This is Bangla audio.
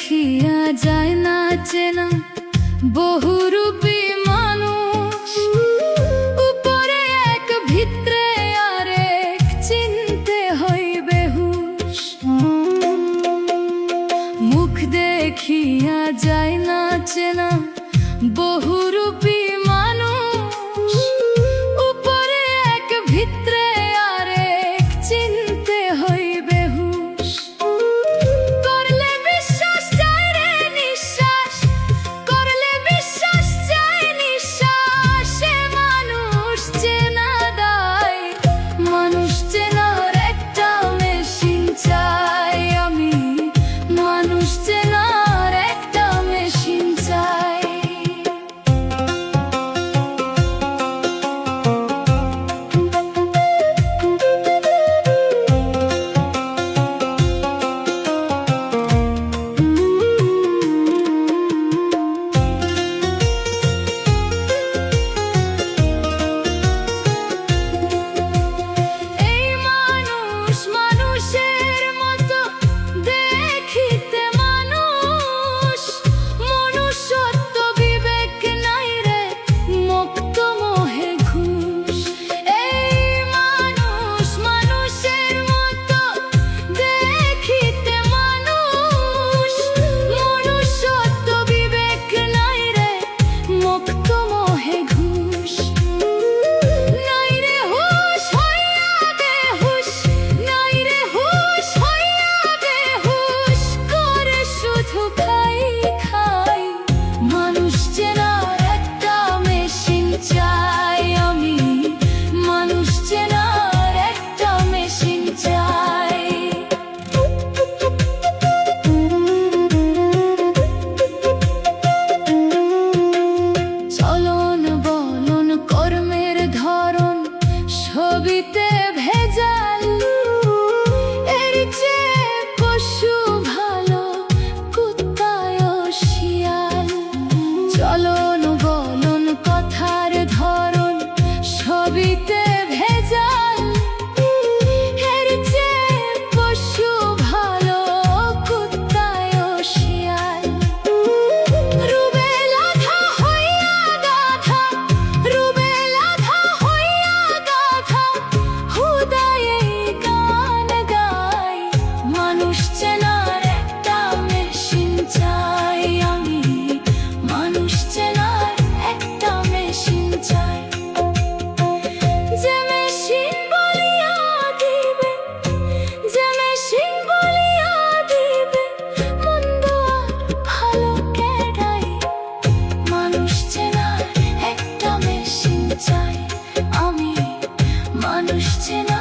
দেখিয়া যায় না চেনা বহুরূপী মানুষ, উপরে এক ভিতরে আরেক, চিনতে হইবে হুঁশ। মুখ দেখিয়া যায় না চেনা বহুরূপী মানুষ, উপরে এক ভিতরে আরেক, চিনতে হইবে হুঁশ। করলে বিশ্বাস যায় রে নিঃশ্বাস, করলে বিশ্বাস যায় নিঃশ্বাস, সে মানুষ চেনা দায়। মানুষ চেনার একটা মেশিন চাই আমি, মানুষ চেনার একটা মেশিন চাই। ছবিতে ভেজাল, এর চেয়ে পশু ভালো, কুত্তায় শিয়াল। চলন বলন কথার ধরন ছবিতে ভেজাল, এর চেয়ে পশু ভালো, কুত্তায় শিয়াল। রূপে লাধা হইয়া গাধা, রূপে লাধা হইয়া গাধা, হুদায়ে গান গাই। মানুষ চেনার একটা মেশিন চাই আমি, মানুষ চেনার একটা মেশিন চাই। যে মেশিন বলিয়া দিবে, যে মেশিন বলিয়া দিবে মন্দ আর ভালো কেডাই। মানুষ চেনার একটা মেশিন চাই আমি, মানুষ চেনা।